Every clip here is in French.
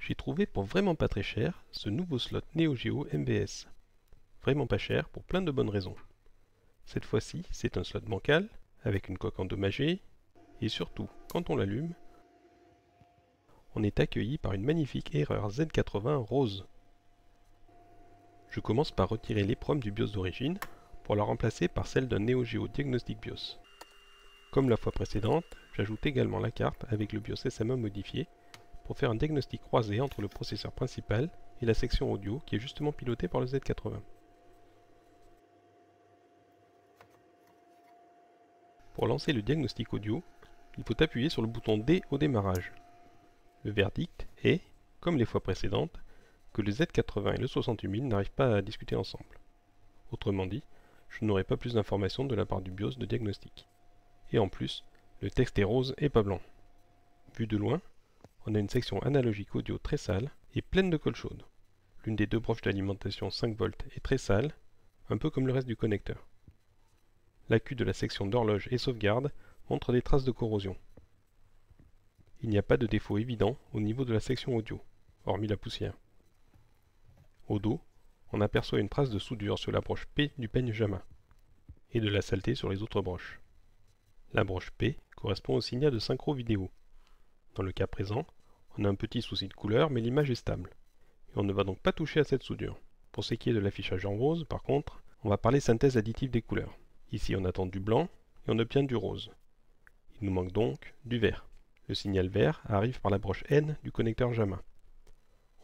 J'ai trouvé pour vraiment pas très cher ce nouveau slot Neo Geo MVS. Vraiment pas cher pour plein de bonnes raisons. Cette fois-ci, c'est un slot bancal, avec une coque endommagée, et surtout, quand on l'allume, on est accueilli par une magnifique erreur Z80 rose. Je commence par retirer l'EPROM du BIOS d'origine, pour la remplacer par celle d'un Neo Geo Diagnostic BIOS. Comme la fois précédente, j'ajoute également la carte avec le BIOS SMA modifié, pour faire un diagnostic croisé entre le processeur principal et la section audio qui est justement pilotée par le Z80. Pour lancer le diagnostic audio, il faut appuyer sur le bouton D au démarrage. Le verdict est, comme les fois précédentes, que le Z80 et le 68000 n'arrivent pas à discuter ensemble. Autrement dit, je n'aurai pas plus d'informations de la part du BIOS de diagnostic. Et en plus, le texte est rose et pas blanc. Vu de loin, on a une section analogique audio très sale et pleine de colle chaude. L'une des deux broches d'alimentation 5V est très sale, un peu comme le reste du connecteur. L'accu de la section d'horloge et sauvegarde montre des traces de corrosion. Il n'y a pas de défaut évident au niveau de la section audio, hormis la poussière. Au dos, on aperçoit une trace de soudure sur la broche P du peigne JAMA, et de la saleté sur les autres broches. La broche P correspond au signal de synchro vidéo. Dans le cas présent, on a un petit souci de couleur, mais l'image est stable. Et on ne va donc pas toucher à cette soudure. Pour ce qui est de l'affichage en rose, par contre, on va parler synthèse additive des couleurs. Ici, on attend du blanc et on obtient du rose. Il nous manque donc du vert. Le signal vert arrive par la broche N du connecteur JAMA.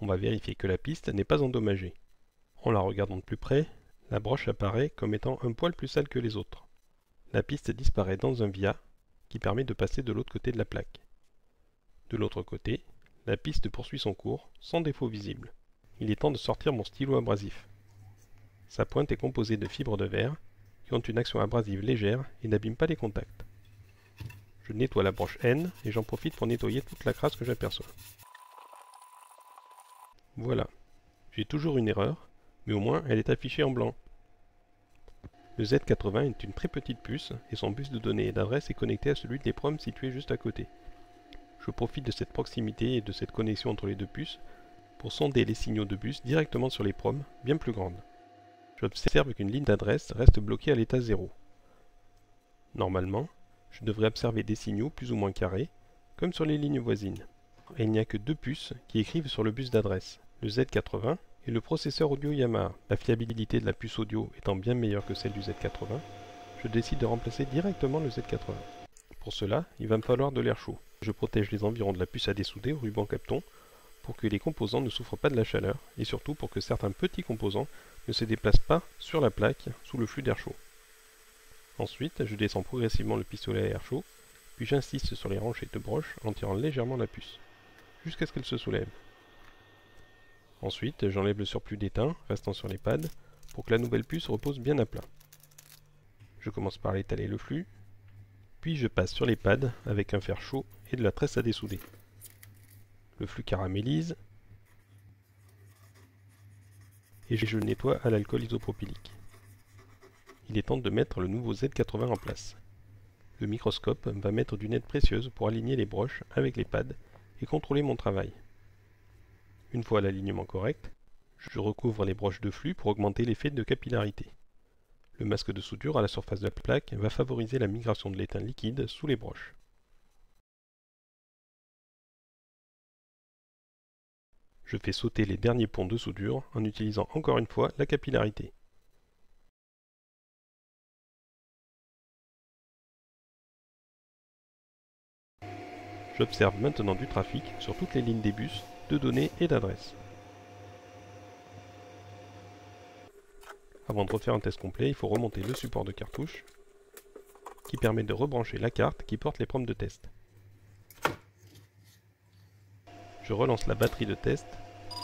On va vérifier que la piste n'est pas endommagée. En la regardant de plus près, la broche apparaît comme étant un poil plus sale que les autres. La piste disparaît dans un via qui permet de passer de l'autre côté de la plaque. De l'autre côté, la piste poursuit son cours, sans défaut visible. Il est temps de sortir mon stylo abrasif. Sa pointe est composée de fibres de verre qui ont une action abrasive légère et n'abîment pas les contacts. Je nettoie la broche N et j'en profite pour nettoyer toute la crasse que j'aperçois. Voilà. J'ai toujours une erreur, mais au moins elle est affichée en blanc. Le Z80 est une très petite puce et son bus de données et d'adresse est connecté à celui de l'EPROM situé juste à côté. Je profite de cette proximité et de cette connexion entre les deux puces pour sonder les signaux de bus directement sur l'EPROM, bien plus grande. J'observe qu'une ligne d'adresse reste bloquée à l'état 0. Normalement, je devrais observer des signaux plus ou moins carrés, comme sur les lignes voisines. Et il n'y a que deux puces qui écrivent sur le bus d'adresse, le Z80 et le processeur audio Yamaha. La fiabilité de la puce audio étant bien meilleure que celle du Z80, je décide de remplacer directement le Z80. Pour cela, il va me falloir de l'air chaud. Je protège les environs de la puce à dessouder au ruban Kapton pour que les composants ne souffrent pas de la chaleur et surtout pour que certains petits composants ne se déplacent pas sur la plaque sous le flux d'air chaud. Ensuite, je descends progressivement le pistolet à air chaud, puis j'insiste sur les ranchées de broche en tirant légèrement la puce, jusqu'à ce qu'elle se soulève. Ensuite, j'enlève le surplus d'étain restant sur les pads pour que la nouvelle puce repose bien à plat. Je commence par étaler le flux, puis je passe sur les pads avec un fer chaud et de la tresse à dessouder. Le flux caramélise et je le nettoie à l'alcool isopropylique. Il est temps de mettre le nouveau Z80 en place. Le microscope va mettre d'une aide précieuse pour aligner les broches avec les pads et contrôler mon travail. Une fois l'alignement correct, je recouvre les broches de flux pour augmenter l'effet de capillarité. Le masque de soudure à la surface de la plaque va favoriser la migration de l'étain liquide sous les broches. Je fais sauter les derniers ponts de soudure en utilisant encore une fois la capillarité. J'observe maintenant du trafic sur toutes les lignes des bus, de données et d'adresses. Avant de refaire un test complet, il faut remonter le support de cartouche qui permet de rebrancher la carte qui porte les prompts de test. Je relance la batterie de test,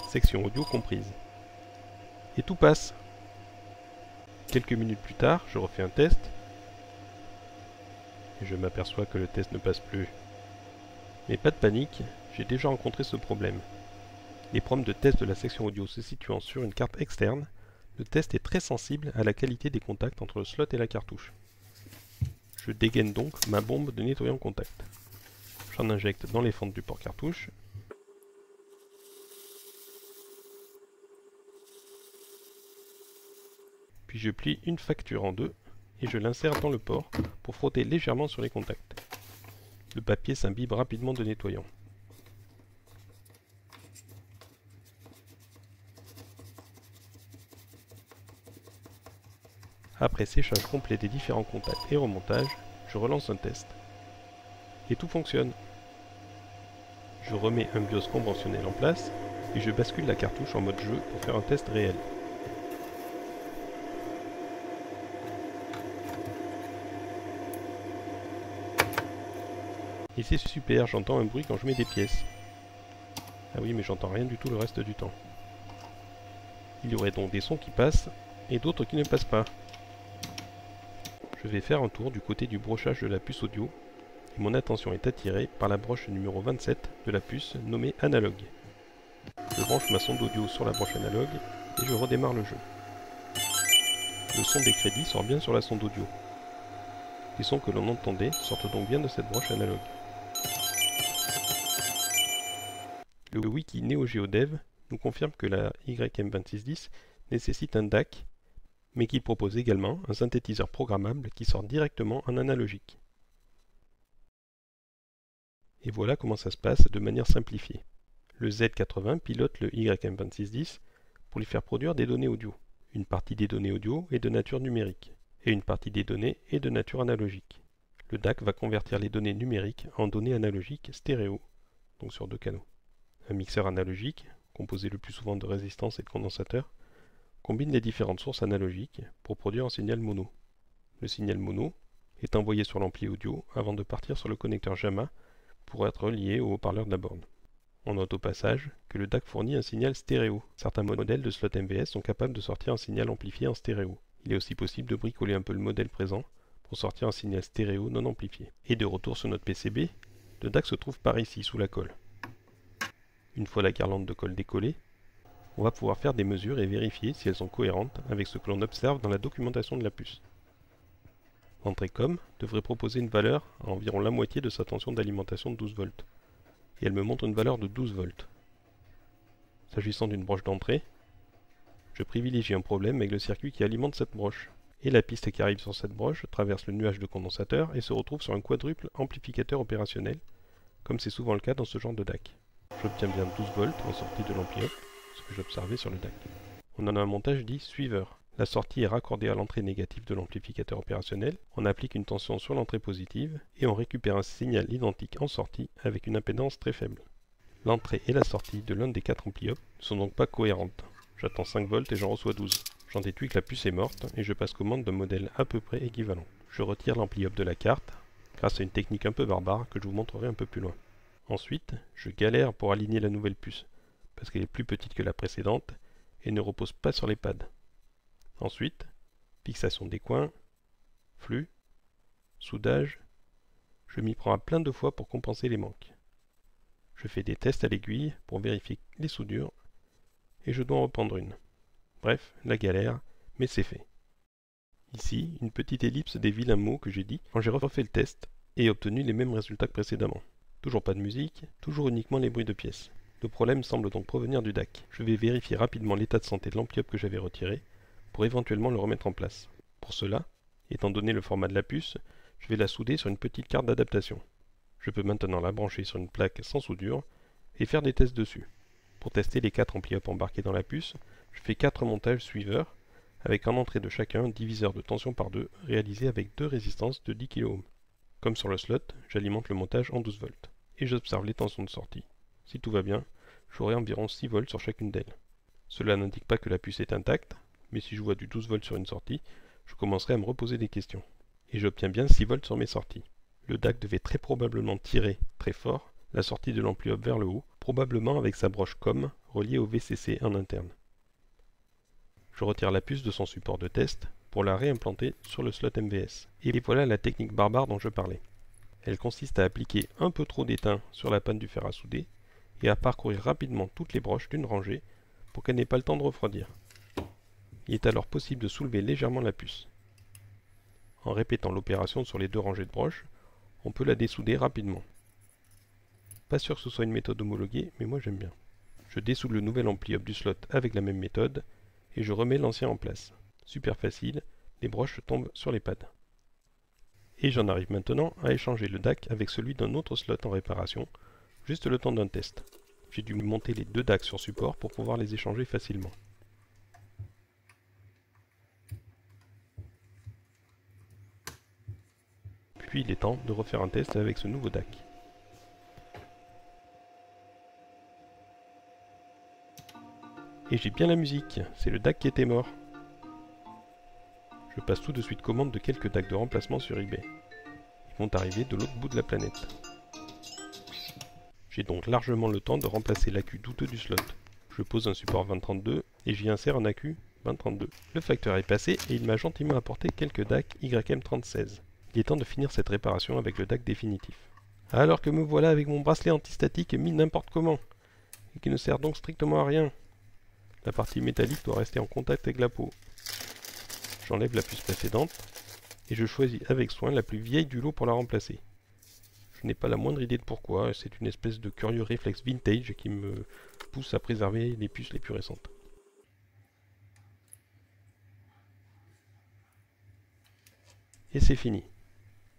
section audio comprise. Et tout passe. Quelques minutes plus tard, je refais un test et je m'aperçois que le test ne passe plus. Mais pas de panique, j'ai déjà rencontré ce problème. Les prompts de test de la section audio se situant sur une carte externe, le test est très sensible à la qualité des contacts entre le slot et la cartouche. Je dégaine donc ma bombe de nettoyant contact. J'en injecte dans les fentes du port cartouche Puis je plie une facture en deux et je l'insère dans le port pour frotter légèrement sur les contacts. Le papier s'imbibe rapidement de nettoyant. Après séchage complet des différents contacts et remontage, je relance un test. Et tout fonctionne. Je remets un BIOS conventionnel en place et je bascule la cartouche en mode jeu pour faire un test réel. Et c'est super, j'entends un bruit quand je mets des pièces. Ah oui, mais j'entends rien du tout le reste du temps. Il y aurait donc des sons qui passent et d'autres qui ne passent pas. Je vais faire un tour du côté du brochage de la puce audio et mon attention est attirée par la broche numéro 27 de la puce nommée analogue. Je branche ma sonde audio sur la broche analogue et je redémarre le jeu. Le son des crédits sort bien sur la sonde audio. Les sons que l'on entendait sortent donc bien de cette broche analogue. Le wiki NeoGeoDev nous confirme que la YM2610 nécessite un DAC, mais qu'il propose également un synthétiseur programmable qui sort directement en analogique. Et voilà comment ça se passe de manière simplifiée. Le Z80 pilote le YM2610 pour lui faire produire des données audio. Une partie des données audio est de nature numérique, et une partie des données est de nature analogique. Le DAC va convertir les données numériques en données analogiques stéréo, donc sur deux canaux. Un mixeur analogique, composé le plus souvent de résistances et de condensateurs, combine les différentes sources analogiques pour produire un signal mono. Le signal mono est envoyé sur l'ampli audio avant de partir sur le connecteur JAMA pour être relié au haut-parleur de la borne. On note au passage que le DAC fournit un signal stéréo. Certains modèles de slot MVS sont capables de sortir un signal amplifié en stéréo. Il est aussi possible de bricoler un peu le modèle présent pour sortir un signal stéréo non amplifié. Et de retour sur notre PCB, le DAC se trouve par ici, sous la colle. Une fois la guirlande de colle décollée, on va pouvoir faire des mesures et vérifier si elles sont cohérentes avec ce que l'on observe dans la documentation de la puce. L'entrée COM devrait proposer une valeur à environ la moitié de sa tension d'alimentation de 12 volts. Et elle me montre une valeur de 12 volts. S'agissant d'une broche d'entrée, je privilégie un problème avec le circuit qui alimente cette broche. Et la piste qui arrive sur cette broche traverse le nuage de condensateur et se retrouve sur un quadruple amplificateur opérationnel, comme c'est souvent le cas dans ce genre de DAC. J'obtiens bien 12 volts en sortie de l'ampli up, ce que j'observais sur le DAC. On en a un montage dit suiveur. La sortie est raccordée à l'entrée négative de l'amplificateur opérationnel, on applique une tension sur l'entrée positive et on récupère un signal identique en sortie avec une impédance très faible. L'entrée et la sortie de l'un des 4 ampli-up ne sont donc pas cohérentes. J'attends 5 volts et j'en reçois 12. J'en déduis que la puce est morte et je passe commande d'un modèle à peu près équivalent. Je retire l'ampli-up de la carte grâce à une technique un peu barbare que je vous montrerai un peu plus loin. Ensuite, je galère pour aligner la nouvelle puce parce qu'elle est plus petite que la précédente et ne repose pas sur les pads. Ensuite, fixation des coins, flux, soudage, je m'y prends à plein de fois pour compenser les manques. Je fais des tests à l'aiguille pour vérifier les soudures et je dois en reprendre une. Bref, la galère, mais c'est fait. Ici, une petite ellipse des vilains mots que j'ai dit quand j'ai refait le test et obtenu les mêmes résultats que précédemment. Toujours pas de musique, toujours uniquement les bruits de pièces. Le problème semble donc provenir du DAC. Je vais vérifier rapidement l'état de santé de l'ampli-up que j'avais retiré pour éventuellement le remettre en place. Pour cela, étant donné le format de la puce, je vais la souder sur une petite carte d'adaptation. Je peux maintenant la brancher sur une plaque sans soudure et faire des tests dessus. Pour tester les 4 ampli-up embarqués dans la puce, je fais 4 montages suiveurs avec en entrée de chacun un diviseur de tension par 2 réalisé avec 2 résistances de 10 kΩ. Comme sur le slot, j'alimente le montage en 12 volts et j'observe les tensions de sortie. Si tout va bien, j'aurai environ 6 volts sur chacune d'elles. Cela n'indique pas que la puce est intacte, mais si je vois du 12 volts sur une sortie, je commencerai à me reposer des questions. Et j'obtiens bien 6 volts sur mes sorties. Le DAC devait très probablement tirer très fort la sortie de l'ampli-up vers le haut, probablement avec sa broche COM reliée au VCC en interne. Je retire la puce de son support de test pour la réimplanter sur le slot MVS. Et voilà la technique barbare dont je parlais. Elle consiste à appliquer un peu trop d'étain sur la panne du fer à souder et à parcourir rapidement toutes les broches d'une rangée pour qu'elle n'ait pas le temps de refroidir. Il est alors possible de soulever légèrement la puce. En répétant l'opération sur les 2 rangées de broches, on peut la dessouder rapidement. Pas sûr que ce soit une méthode homologuée, mais moi j'aime bien. Je dessoude le nouvel ampli-up du slot avec la même méthode et je remets l'ancien en place. Super facile, les broches tombent sur les pads. Et j'en arrive maintenant à échanger le DAC avec celui d'un autre slot en réparation, juste le temps d'un test. J'ai dû monter les deux DAC sur support pour pouvoir les échanger facilement. Puis il est temps de refaire un test avec ce nouveau DAC. Et j'ai bien la musique, c'est le DAC qui était mort. Je passe tout de suite commande de quelques DAC de remplacement sur eBay. Ils vont arriver de l'autre bout de la planète. J'ai donc largement le temps de remplacer l'AQ douteux du slot. Je pose un support 2032 et j'y insère un AQ 2032. Le facteur est passé et il m'a gentiment apporté quelques DAC YM36. Il est temps de finir cette réparation avec le DAC définitif. Alors que me voilà avec mon bracelet antistatique mis n'importe comment, et qui ne sert donc strictement à rien. La partie métallique doit rester en contact avec la peau. J'enlève la puce précédente, et je choisis avec soin la plus vieille du lot pour la remplacer. Je n'ai pas la moindre idée de pourquoi, c'est une espèce de curieux réflexe vintage qui me pousse à préserver les puces les plus récentes. Et c'est fini.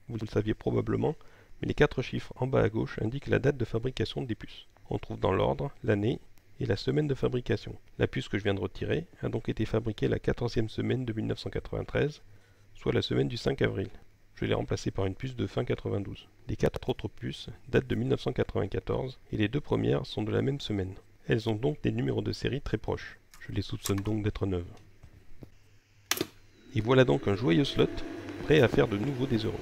Vous le saviez probablement, mais les 4 chiffres en bas à gauche indiquent la date de fabrication des puces. On trouve dans l'ordre l'année et la semaine de fabrication. La puce que je viens de retirer a donc été fabriquée la 14e semaine de 1993, soit la semaine du 5 avril. Je l'ai remplacée par une puce de fin 92. Les 4 autres puces datent de 1994 et les 2 premières sont de la même semaine. Elles ont donc des numéros de série très proches. Je les soupçonne donc d'être neuves. Et voilà donc un joyeux slot, prêt à faire de nouveau des euros.